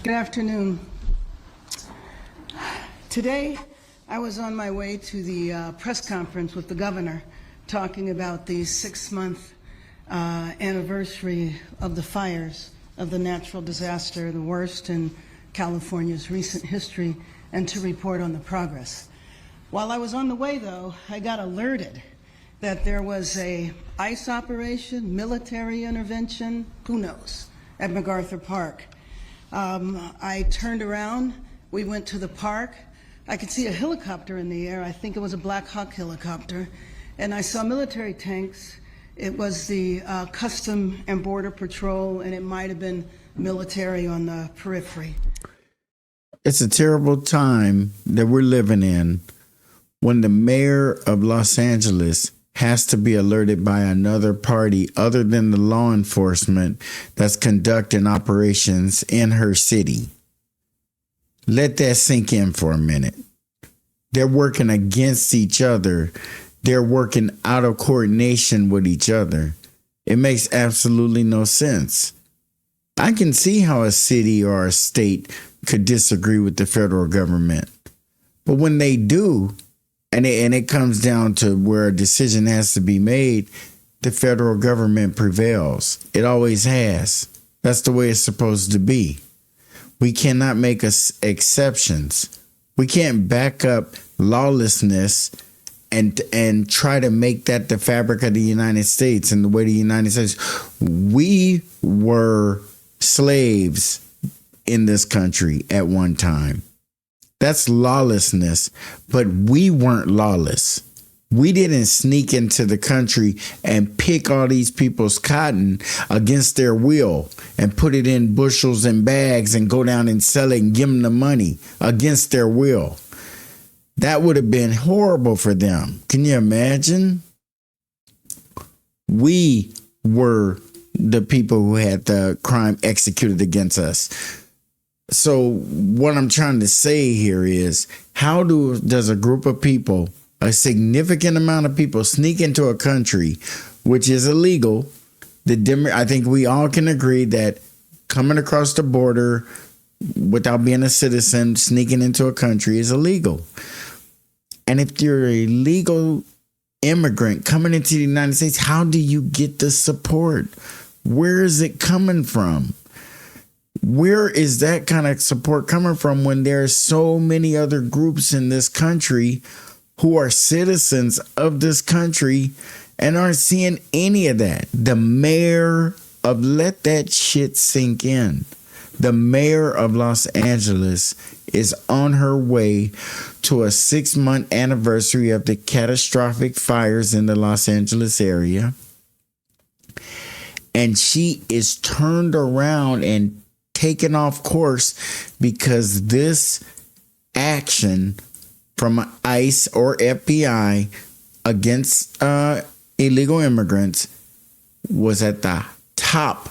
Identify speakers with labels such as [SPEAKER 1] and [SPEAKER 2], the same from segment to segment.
[SPEAKER 1] Good afternoon. Today, I was on my way to the press conference with the governor talking about the 6-month anniversary of the fires of the natural disaster, the worst in California's recent history, and to report on the progress. While I was on the way, though, I got alerted that there was a ICE operation, military intervention, who knows, at MacArthur Park. I turned around, we went to the park. I could see a helicopter in the air. I think it was a Black Hawk helicopter. And I saw military tanks. It was the Custom and Border Patrol, and it might have been military on the periphery.
[SPEAKER 2] It's a terrible time that we're living in when the mayor of Los Angeles has to be alerted by another party other than the law enforcement that's conducting operations in her city. Let that sink in for a minute. They're working against each other. They're working out of coordination with each other. It makes absolutely no sense. I can see how a city or a state could disagree with the federal government. But when they do, and it comes down to where a decision has to be made, the federal government prevails. It always has. That's the way it's supposed to be. We cannot make exceptions. We can't back up lawlessness and try to make that the fabric of the United States and the way the United States. We were slaves in this country at one time. That's lawlessness, but we weren't lawless. We didn't sneak into the country and pick all these people's cotton against their will and put it in bushels and bags and go down and sell it and give them the money against their will. That would have been horrible for them. Can you imagine? We were the people who had the crime executed against us. So what I'm trying to say here is, how does a group of people, a significant amount of people, sneak into a country which is illegal? I think we all can agree that coming across the border without being a citizen, sneaking into a country is illegal. And if you're a legal immigrant coming into the United States, how do you get the support? Where is it coming from? Where is that kind of support coming from when there are so many other groups in this country who are citizens of this country and aren't seeing any of that? The mayor of, let that shit sink in. The mayor of Los Angeles is on her way to a 6-month anniversary of the catastrophic fires in the Los Angeles area. And she is turned around and taken off course because this action from ICE or FBI against illegal immigrants was at the top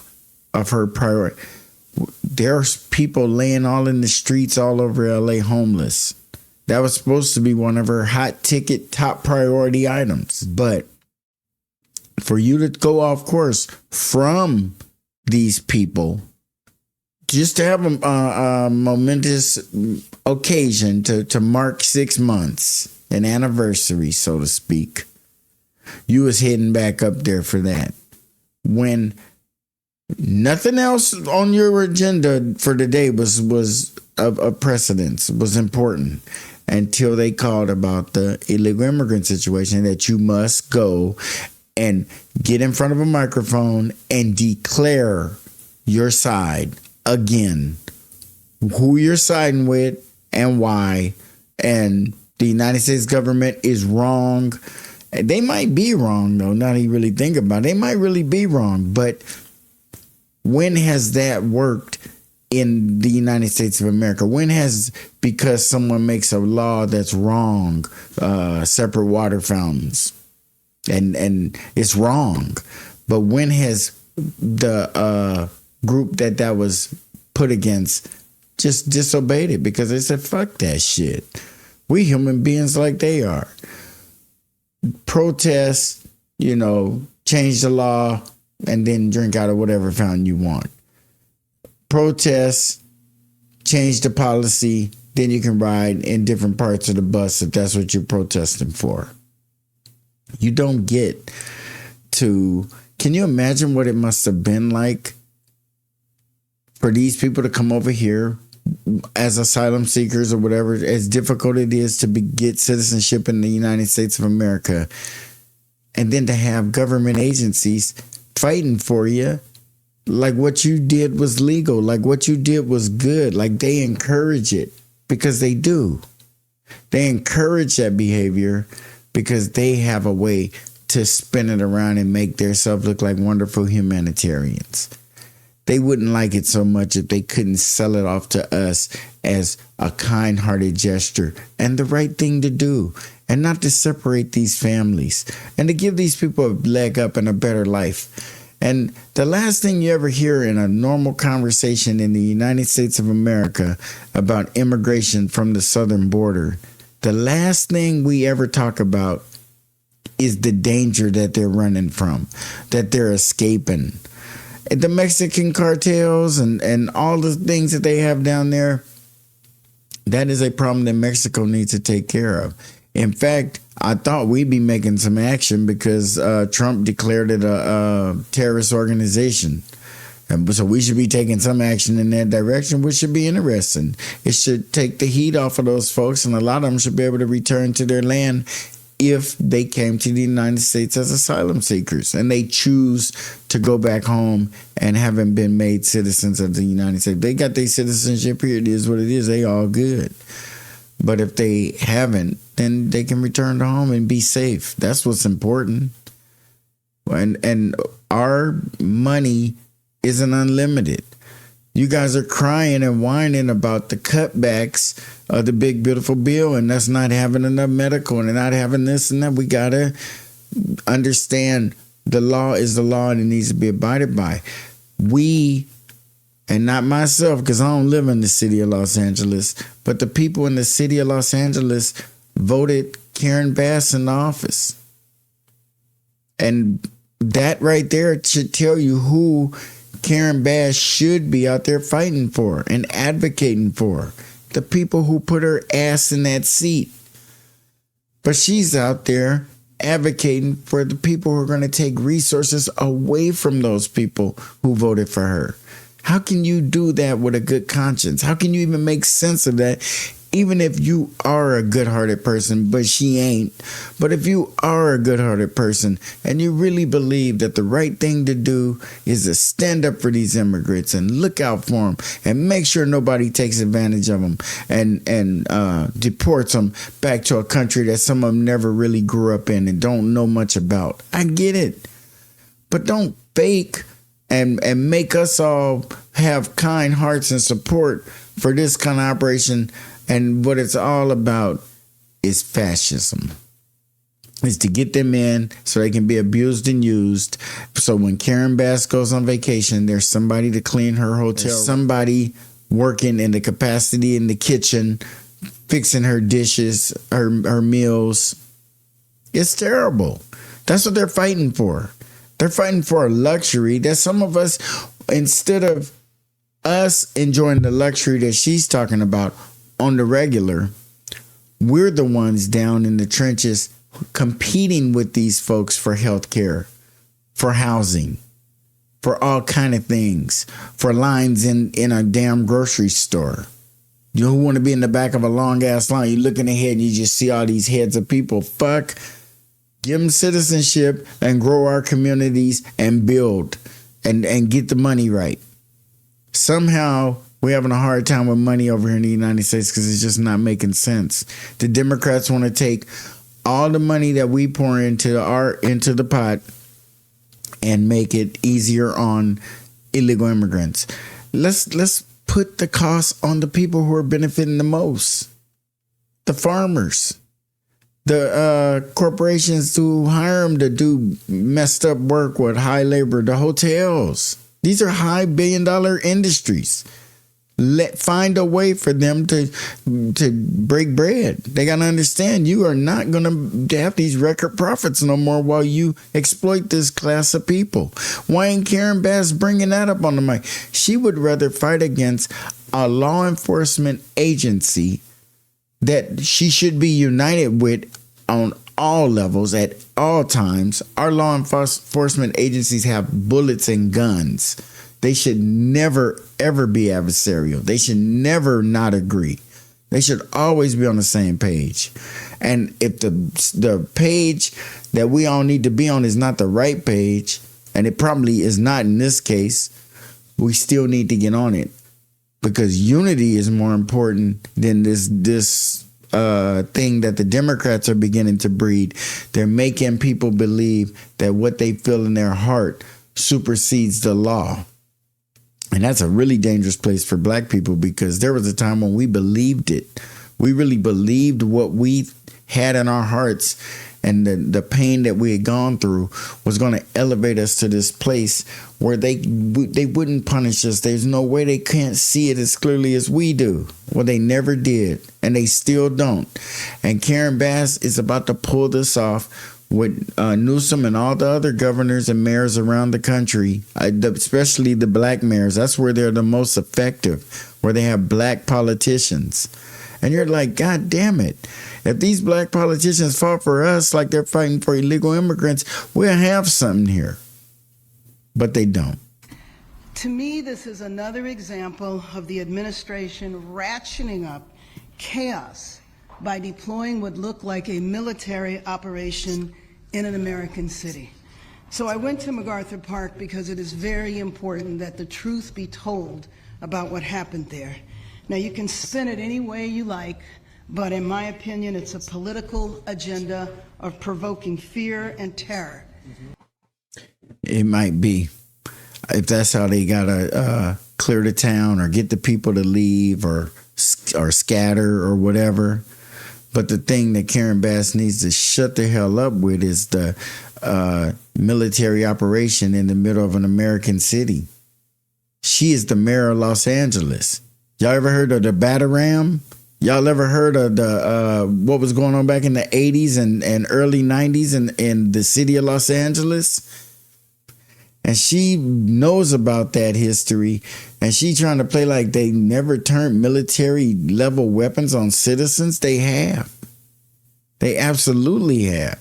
[SPEAKER 2] of her priority. There's people laying all in the streets all over LA homeless. That was supposed to be one of her hot ticket top priority items. But for you to go off course from these people, just to have a momentous occasion to mark 6 months, an anniversary, so to speak, you was heading back up there for that. When nothing else on your agenda for the day was of precedence, was important, until they called about the illegal immigrant situation, that you must go and get in front of a microphone and declare your side again, who you're siding with and why. And the United States government is wrong. They might be wrong, though, now that you really think about it. They might really be wrong. But when has that worked in the United States of America? When has, because someone makes a law that's wrong, separate water fountains, and it's wrong. But when has the group that was put against just disobeyed it because they said, fuck that shit. We human beings like they are. Protest, change the law, and then drink out of whatever fountain you want. Protest, change the policy, then you can ride in different parts of the bus if that's what you're protesting for. You don't get to, can you imagine what it must have been like for these people to come over here as asylum seekers or whatever, as difficult it is to get citizenship in the United States of America, and then to have government agencies fighting for you like what you did was legal, like what you did was good, like they encourage it because they do. They encourage that behavior because they have a way to spin it around and make themselves look like wonderful humanitarians. They wouldn't like it so much if they couldn't sell it off to us as a kind-hearted gesture and the right thing to do, and not to separate these families and to give these people a leg up and a better life. And the last thing you ever hear in a normal conversation in the United States of America about immigration from the southern border, the last thing we ever talk about is the danger that they're running from, that they're escaping. The Mexican cartels and all the things that they have down there, that is a problem that Mexico needs to take care of. In fact, I thought we'd be making some action because Trump declared it a terrorist organization. And so we should be taking some action in that direction, which should be interesting. It should take the heat off of those folks, and a lot of them should be able to return to their land if they came to the United States as asylum seekers and they choose to go back home and haven't been made citizens of the United States. They got their citizenship here. It is what it is. They all good. But if they haven't, then they can return to home and be safe. That's what's important. And our money isn't unlimited. You guys are crying and whining about the cutbacks of the big, beautiful bill, and that's not having enough medical and not having this and that. We got to understand the law is the law and it needs to be abided by. We, and not myself, because I don't live in the city of Los Angeles, but the people in the city of Los Angeles voted Karen Bass in office. And that right there should tell you who Karen Bass should be out there fighting for and advocating for. The people who put her ass in that seat. But she's out there advocating for the people who are going to take resources away from those people who voted for her. How can you do that with a good conscience? How can you even make sense of that? Even if you are a good-hearted person, but she ain't. But if you are a good-hearted person and you really believe that the right thing to do is to stand up for these immigrants and look out for them and make sure nobody takes advantage of them and deports them back to a country that some of them never really grew up in and don't know much about. I get it. But don't fake and make us all have kind hearts and support for this kind of operation. And what it's all about is fascism. It's to get them in so they can be abused and used. So when Karen Bass goes on vacation, there's somebody to clean her hotel. There's somebody working in the capacity in the kitchen, fixing her dishes, her meals. It's terrible. That's what they're fighting for. They're fighting for a luxury that some of us, instead of us enjoying the luxury that she's talking about on the regular, we're the ones down in the trenches competing with these folks for health care, for housing, for all kind of things, for lines in a damn grocery store. You don't want to be in the back of a long ass line. You're looking ahead and you just see all these heads of people. Fuck. Give them citizenship and grow our communities and build and get the money right. Somehow we're having a hard time with money over here in the United States because it's just not making sense. The Democrats want to take all the money that we pour into the pot and make it easier on illegal immigrants. Let's put the cost on the people who are benefiting the most. The farmers. The corporations who hire them to do messed up work with high labor. The hotels. These are high billion-dollar industries. Find a way for them to break bread. They got to understand you are not going to have these record profits no more while you exploit this class of people. Why ain't Karen Bass bringing that up on the mic? She would rather fight against a law enforcement agency that she should be united with on all levels at all times. Our law enforcement agencies have bullets and guns. They should never, ever be adversarial. They should never not agree. They should always be on the same page. And if the page that we all need to be on is not the right page, and it probably is not in this case, we still need to get on it, because unity is more important than this thing that the Democrats are beginning to breed. They're making people believe that what they feel in their heart supersedes the law. And that's a really dangerous place for black people, because there was a time when we believed it. We really believed what we had in our hearts, and the pain that we had gone through was going to elevate us to this place where they wouldn't punish us. There's no way they can't see it as clearly as we do. Well, they never did, and they still don't. And Karen Bass is about to pull this off with Newsom and all the other governors and mayors around the country, especially the black mayors. That's where they're the most effective, where they have black politicians. And you're like, God damn it. If these black politicians fought for us like they're fighting for illegal immigrants, we'll have something here. But they don't.
[SPEAKER 1] To me, this is another example of the administration ratcheting up chaos by deploying what looked like a military operation in an American city. So I went to MacArthur Park because it is very important that the truth be told about what happened there. Now, you can spin it any way you like, but in my opinion, it's a political agenda of provoking fear and terror.
[SPEAKER 2] It might be. If that's how they got to clear the town or get the people to leave or scatter or whatever. But the thing that Karen Bass needs to shut the hell up with is the military operation in the middle of an American city. She is the mayor of Los Angeles. Y'all ever heard of the Batarang? Y'all ever heard of the what was going on back in the 80s and early 90s in the city of Los Angeles? And she knows about that history, and she trying to play like they never turned military level weapons on citizens. They have. They absolutely have.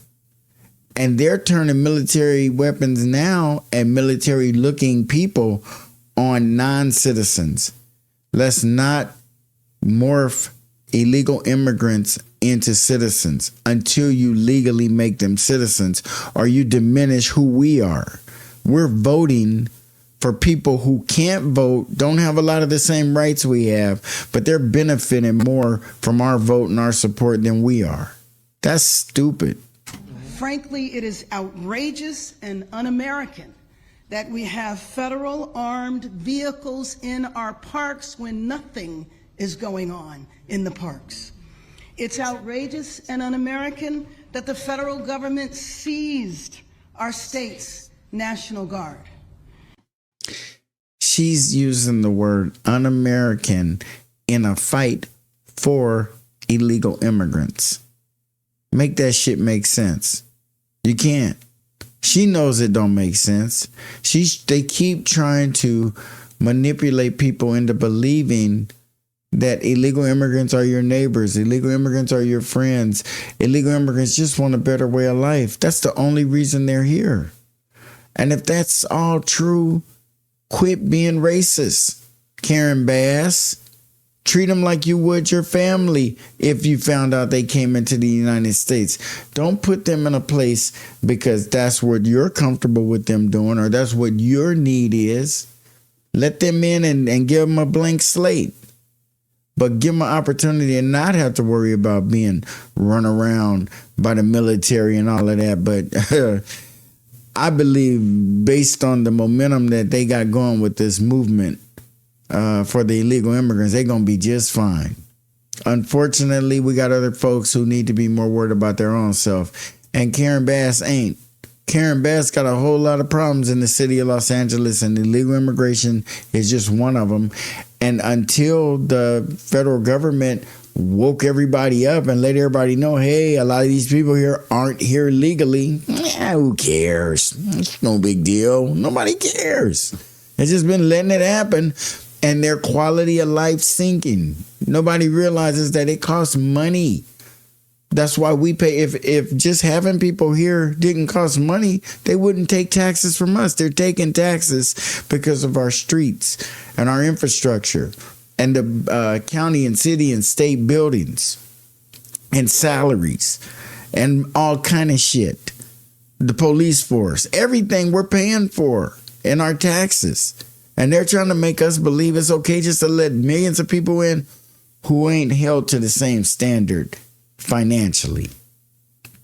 [SPEAKER 2] And they're turning military weapons now at military looking people on non-citizens. Let's not morph illegal immigrants into citizens until you legally make them citizens, or you diminish who we are. We're voting for people who can't vote, don't have a lot of the same rights we have, but they're benefiting more from our vote and our support than we are. That's stupid.
[SPEAKER 1] Frankly, it is outrageous and un-American that we have federal armed vehicles in our parks when nothing is going on in the parks. It's outrageous and un-American that the federal government seized our state's National Guard.
[SPEAKER 2] She's using the word un-American in a fight for illegal immigrants. Make that shit make sense. You can't. She knows it don't make sense. They keep trying to manipulate people into believing that illegal immigrants are your neighbors, illegal immigrants are your friends, illegal immigrants just want a better way of life. That's the only reason they're here. And if that's all true, quit being racist, Karen Bass. Treat them like you would your family if you found out they came into the United States. Don't put them in a place because that's what you're comfortable with them doing or that's what your need is. Let them in and give them a blank slate. But give them an opportunity and not have to worry about being run around by the military and all of that. But I believe based on the momentum that they got going with this movement for the illegal immigrants, they're going to be just fine. Unfortunately, we got other folks who need to be more worried about their own self. And Karen Bass ain't. Karen Bass got a whole lot of problems in the city of Los Angeles, and illegal immigration is just one of them. And until the federal government woke everybody up and let everybody know, hey, a lot of these people here aren't here legally. Who cares? It's no big deal. Nobody cares. It's just been letting it happen, and their quality of life sinking. Nobody realizes that it costs money. That's why we pay. If just having people here didn't cost money, they wouldn't take taxes from us. They're taking taxes because of our streets and our infrastructure and the county and city and state buildings and salaries and all kind of shit. The police force, everything we're paying for in our taxes. And they're trying to make us believe it's okay just to let millions of people in who ain't held to the same standard financially.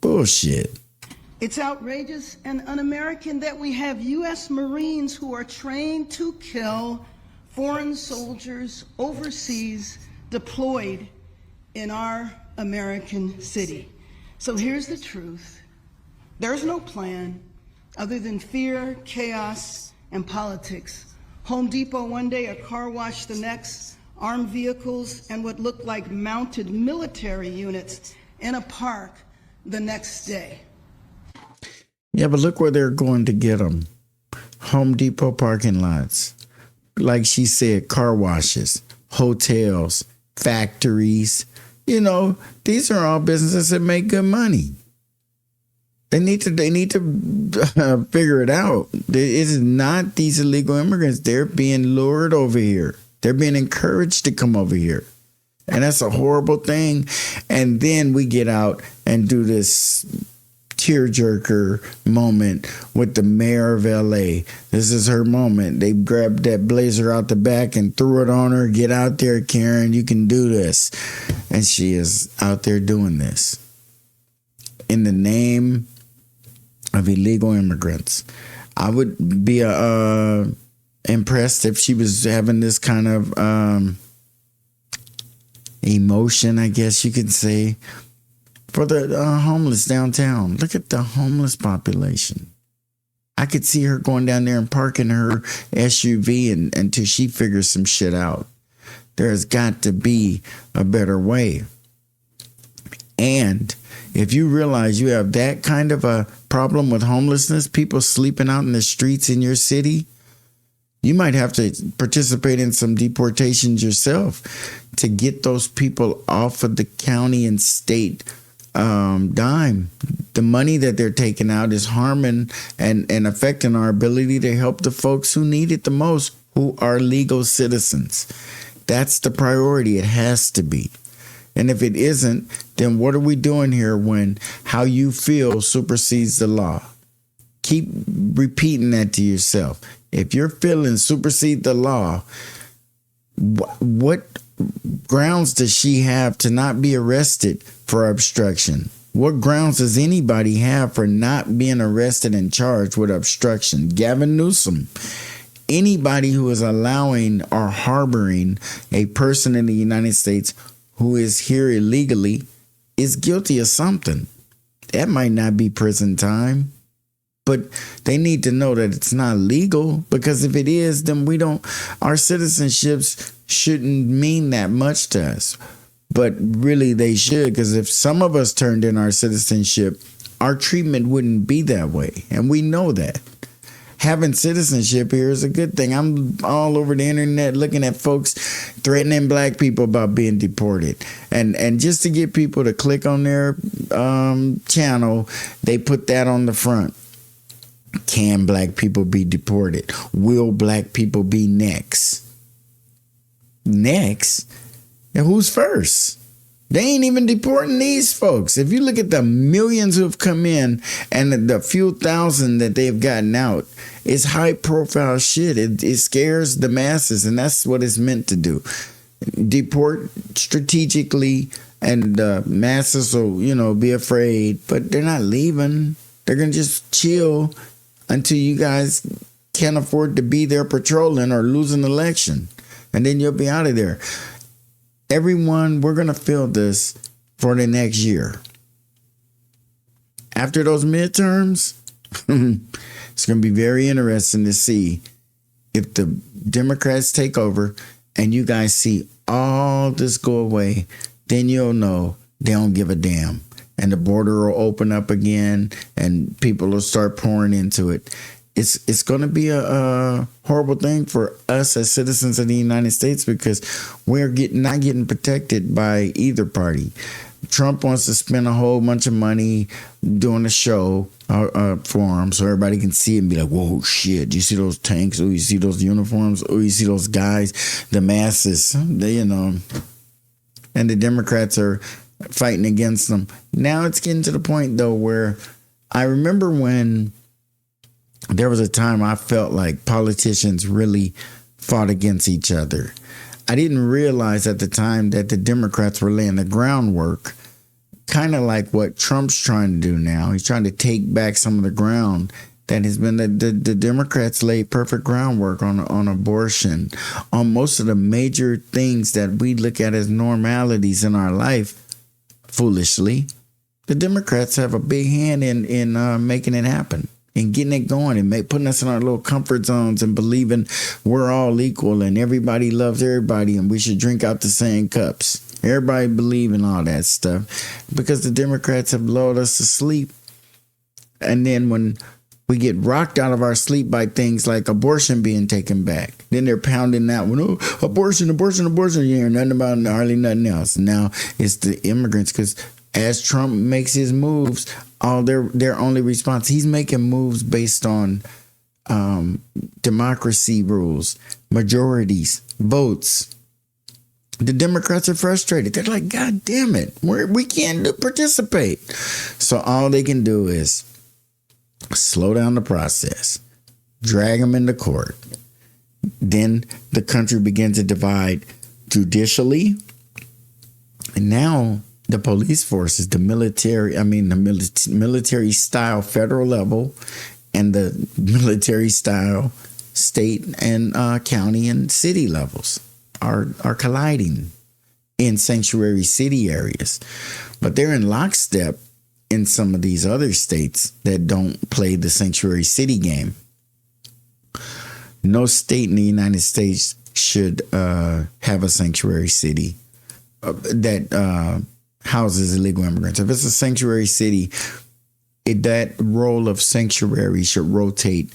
[SPEAKER 2] Bullshit.
[SPEAKER 1] It's outrageous and un-American that we have U.S. Marines who are trained to kill foreign soldiers overseas deployed in our American city. So here's the truth. There's no plan other than fear, chaos, and politics. Home Depot one day, a car wash the next, armed vehicles and what looked like mounted military units in a park the next day.
[SPEAKER 2] Yeah, but look where they're going to get them. Home Depot parking lots. Like she said, car washes, hotels, factories. You know, these are all businesses that make good money. They need to figure it out. It is not these illegal immigrants. They're being lured over here. They're being encouraged to come over here. And that's a horrible thing. And then we get out and do this tearjerker moment with the mayor of LA. This is her moment. They grabbed that blazer out the back and threw it on her. Get out there, Karen. You can do this. And she is out there doing this in the name of illegal immigrants. I would be impressed if she was having this kind of emotion, I guess you could say, for the homeless downtown. Look at the homeless population. I could see her going down there and parking her SUV until she figures some shit out. There's got to be a better way. And if you realize you have that kind of a problem with homelessness, people sleeping out in the streets in your city, you might have to participate in some deportations yourself to get those people off of the county and state dime. The money that they're taking out is harming and affecting our ability to help the folks who need it the most, who are legal citizens. That's the priority. It has to be. And if it isn't, then what are we doing here when how you feel supersedes the law? Keep repeating that to yourself. If your feelings supersede the law, what grounds does she have to not be arrested for obstruction? What grounds does anybody have for not being arrested and charged with obstruction? Gavin Newsom. Anybody who is allowing or harboring a person in the United States who is here illegally is guilty of something. That might not be prison time, but they need to know that it's not legal, because if it is, then our citizenships shouldn't mean that much to us. But really they should, because if some of us turned in our citizenship, our treatment wouldn't be that way. And we know that. Having citizenship here is a good thing. I'm all over the internet looking at folks threatening black people about being deported. And just to get people to click on their channel, they put that on the front. Can black people be deported? Will black people be next? Next? And who's first? They ain't even deporting these folks. If you look at the millions who have come in and the few thousand that they've gotten out, it's high profile shit. It scares the masses, and that's what it's meant to do. Deport strategically, and the masses will, be afraid, but they're not leaving. They're going to just chill until you guys can't afford to be there patrolling or lose an election. And then you'll be out of there. Everyone, we're going to feel this for the next year. After those midterms, it's going to be very interesting to see if the Democrats take over and you guys see all this go away, then you'll know they don't give a damn. And the border will open up again and people will start pouring into it. It's going to be a horrible thing for us as citizens of the United States because we're not getting protected by either party. Trump wants to spend a whole bunch of money doing a show for him so everybody can see it and be like, whoa, shit, you see those tanks? Oh, you see those uniforms? Oh, you see those guys? The masses, and the Democrats are fighting against them. Now it's getting to the point, though, where I remember when there was a time I felt like politicians really fought against each other. I didn't realize at the time that the Democrats were laying the groundwork, kind of like what Trump's trying to do now. He's trying to take back some of the ground that has been the Democrats laid perfect groundwork on abortion, on most of the major things that we look at as normalities in our life. Foolishly, the Democrats have a big hand in making it happen and getting it going and putting us in our little comfort zones and believing we're all equal and everybody loves everybody and we should drink out the same cups. Everybody believe in all that stuff because the Democrats have lulled us to sleep. And then when we get rocked out of our sleep by things like abortion being taken back, then they're pounding that one. Oh, abortion. You hear nothing about it, hardly nothing else. Now it's the immigrants because as Trump makes his moves, all their only response, he's making moves based on democracy rules, majorities, votes. The Democrats are frustrated. They're like, God damn it, we can't participate. So all they can do is slow down the process, drag them into court. Then the country begins to divide judicially. And now the police forces, the military style federal level and the military style state and county and city levels are colliding in sanctuary city areas. But they're in lockstep in some of these other states that don't play the sanctuary city game. No state in the United States should have a sanctuary city that houses illegal immigrants. If it's a sanctuary city, that role of sanctuary should rotate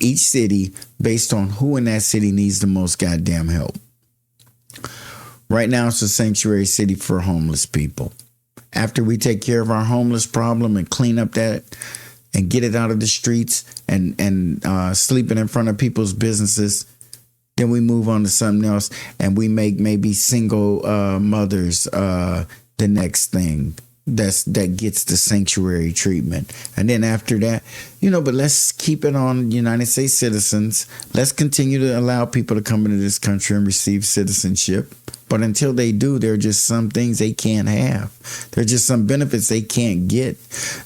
[SPEAKER 2] each city based on who in that city needs the most goddamn help. Right now, it's a sanctuary city for homeless people. After we take care of our homeless problem and clean up that and get it out of the streets and sleeping in front of people's businesses, then we move on to something else and we make maybe single mothers the next thing that gets the sanctuary treatment. And then after that, but let's keep it on United States citizens. Let's continue to allow people to come into this country and receive citizenship. But until they do, there are just some things they can't have. There are just some benefits they can't get.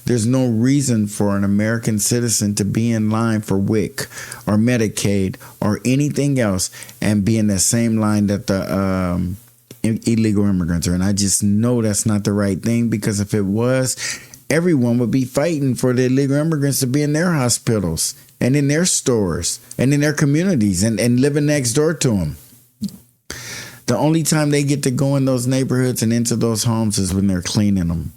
[SPEAKER 2] There's no reason for an American citizen to be in line for WIC or Medicaid or anything else and be in the same line that the illegal immigrants are. And I just know that's not the right thing, because if it was, everyone would be fighting for the illegal immigrants to be in their hospitals and in their stores and in their communities and living next door to them. The only time they get to go in those neighborhoods and into those homes is when they're cleaning them.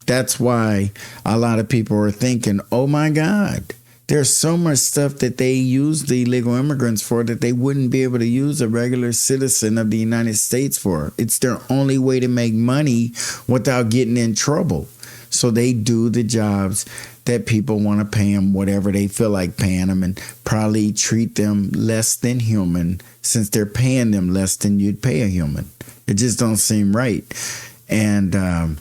[SPEAKER 2] That's why a lot of people are thinking, oh my God, there's so much stuff that they use the illegal immigrants for that they wouldn't be able to use a regular citizen of the United States for. It's their only way to make money without getting in trouble. So they do the jobs that people want to pay them, whatever they feel like paying them, and probably treat them less than human, since they're paying them less than you'd pay a human. It just don't seem right. And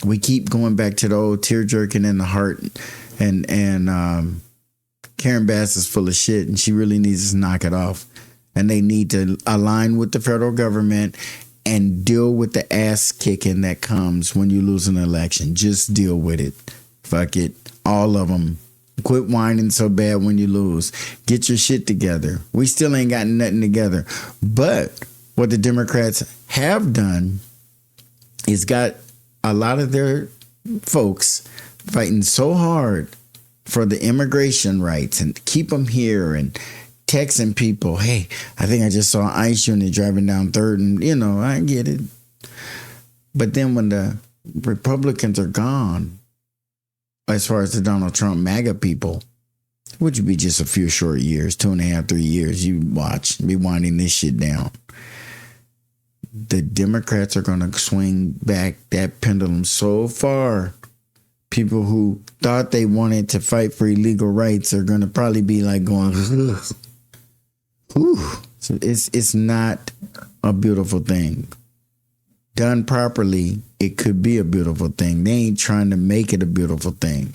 [SPEAKER 2] we keep going back to the old tear jerking in the heart. And Karen Bass is full of shit, and she really needs to knock it off. And they need to align with the federal government and deal with the ass kicking that comes when you lose an election. Just deal with it. Fuck it. All of them. Quit whining so bad when you lose. Get your shit together. We still ain't got nothing together. But what the Democrats have done is got a lot of their folks fighting so hard for the immigration rights and keep them here and texting people, hey, I think I just saw an ICE unit driving down 3rd, and, you know, I get it. But then when the Republicans are gone, as far as the Donald Trump MAGA people, which would be just a few short years, 2.5, 3 years, you watch, be winding this shit down. The Democrats are going to swing back that pendulum so far. People who thought they wanted to fight for illegal rights are going to probably be like going, ugh. Whew. So it's not a beautiful thing. Done properly, it could be a beautiful thing. They ain't trying to make it a beautiful thing.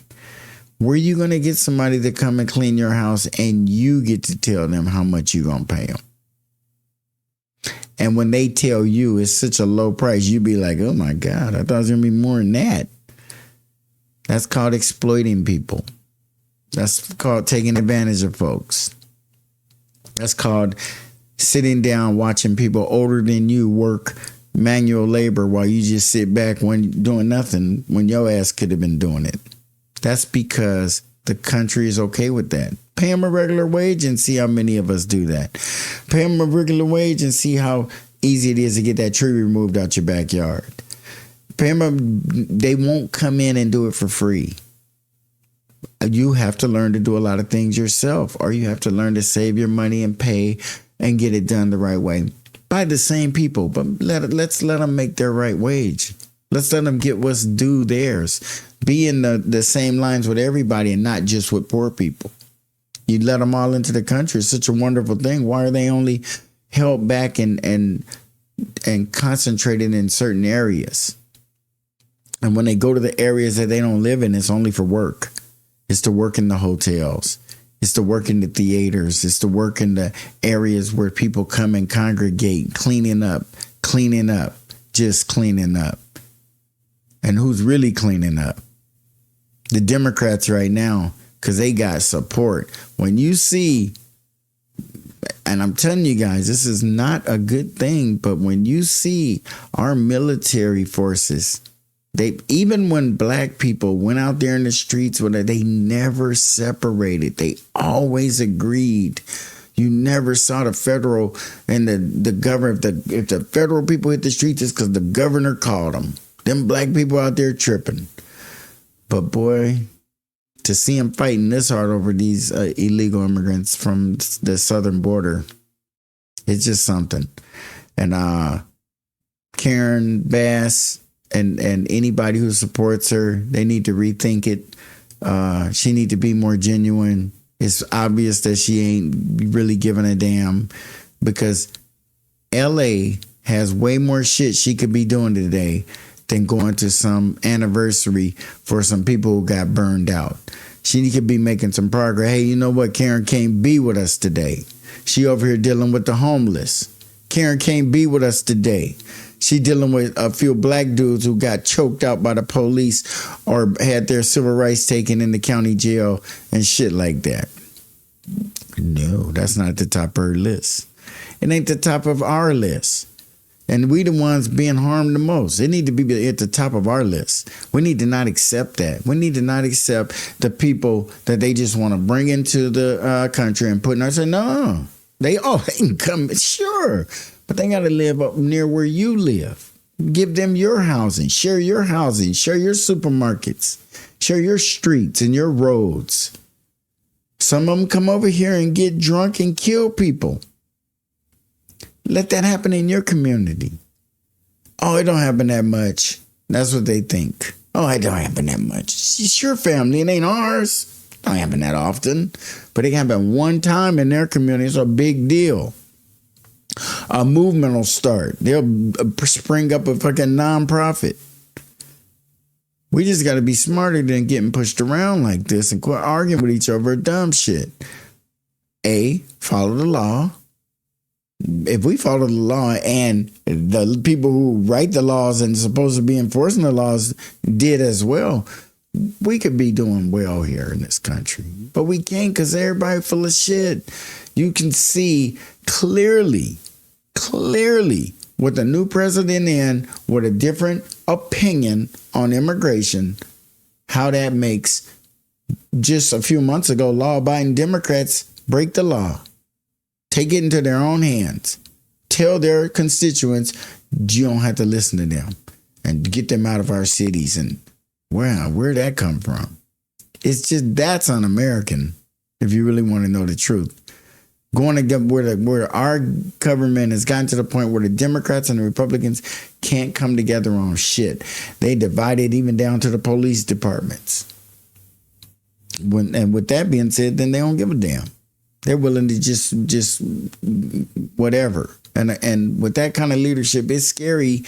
[SPEAKER 2] Where you going to get somebody to come and clean your house and you get to tell them how much you going to pay them? And when they tell you it's such a low price, you be like, oh my God, I thought it was going to be more than that. That's called exploiting people. That's called taking advantage of folks. That's called sitting down watching people older than you work manual labor while you just sit back when doing nothing when your ass could have been doing it. That's because the country is okay with that. Pay them a regular wage and see how many of us do that. Pay them a regular wage and see how easy it is to get that tree removed out your backyard. Pay them they won't come in and do it for free. You have to learn to do a lot of things yourself, or you have to learn to save your money and pay and get it done the right way by the same people. But let's let them make their right wage. Let's let them get what's due theirs. Be in the same lines with everybody and not just with poor people. You let them all into the country. It's such a wonderful thing. Why are they only held back and concentrated in certain areas? And when they go to the areas that they don't live in, it's only for work. It's to work in the hotels. It's to work in the theaters. It's to work in the areas where people come and congregate, cleaning up, just cleaning up. And who's really cleaning up? The Democrats right now, because they got support. When you see, and I'm telling you guys, this is not a good thing, but when you see our military forces, even when black people went out there in the streets, they never separated. They always agreed. You never saw the federal and the governor. If the federal people hit the streets, it's because the governor called them. Them black people out there tripping. But boy, to see them fighting this hard over these illegal immigrants from the southern border, it's just something. And Karen Bass and anybody who supports her, they need to rethink it. She need to be more genuine. It's obvious that she ain't really giving a damn, because LA has way more shit she could be doing today than going to some anniversary for some people who got burned out. She could be making some progress. Hey, you know what? Karen can't be with us today. She over here dealing with the homeless. Karen can't be with us today. She dealing with a few black dudes who got choked out by the police or had their civil rights taken in the county jail and shit like that. No, that's not the top of her list. It ain't the top of our list. And we the ones being harmed the most. It need to be at the top of our list. We need to not accept that. We need to not accept the people that they just want to bring into the country and put in our say, no, they can come, sure, but they got to live up near where you live. Give them your housing, share your supermarkets, share your streets and your roads. Some of them come over here and get drunk and kill people. Let that happen in your community. Oh, it don't happen that much. That's what they think. Oh, it don't happen that much. It's your family. It ain't ours. It don't happen that often. But it can happen one time in their community. It's a big deal. A movement will start. They'll spring up a fucking nonprofit. We just got to be smarter than getting pushed around like this and quit arguing with each other over dumb shit. Follow the law. If we follow the law and the people who write the laws and supposed to be enforcing the laws did as well, we could be doing well here in this country. But we can't, because everybody full of shit. You can see clearly with the new president in with a different opinion on immigration, how that makes just a few months ago law-abiding Democrats break the law. take it into their own hands, tell their constituents, you don't have to listen to them, and get them out of our cities. And where'd that come from? It's just, that's un-American, if you really want to know the truth. Going to get where our government has gotten to the point where the Democrats and the Republicans can't come together on shit. They divided even down to the police departments. And with that being said, then they don't give a damn. They're willing to just whatever. And with that kind of leadership, it's scary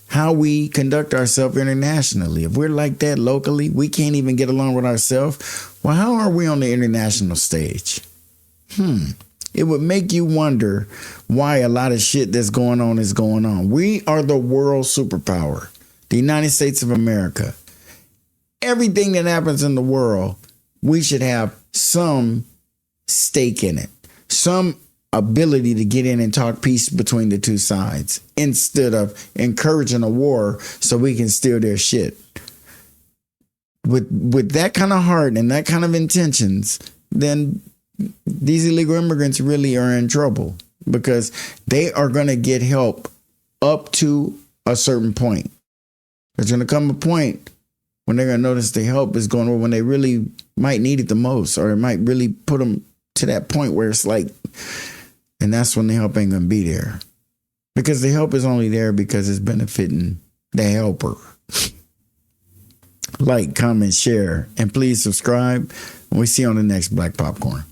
[SPEAKER 2] how we conduct ourselves internationally. If we're like that locally, we can't even get along with ourselves. Well, how are we on the international stage? It would make you wonder why a lot of shit that's going on is going on. We are the world superpower, the United States of America. Everything that happens in the world, we should have some stake in it, some ability to get in and talk peace between the two sides instead of encouraging a war so we can steal their shit. With that kind of heart and that kind of intentions, then these illegal immigrants really are in trouble, because they are going to get help up to a certain point. There's going to come a point when they're going to notice the help is going on when they really might need it the most, or it might really put them to that point where it's like, and that's when the help ain't going to be there, because the help is only there because it's benefiting the helper. Like, comment, share, and please subscribe. And we see you on the next Black Popcorn.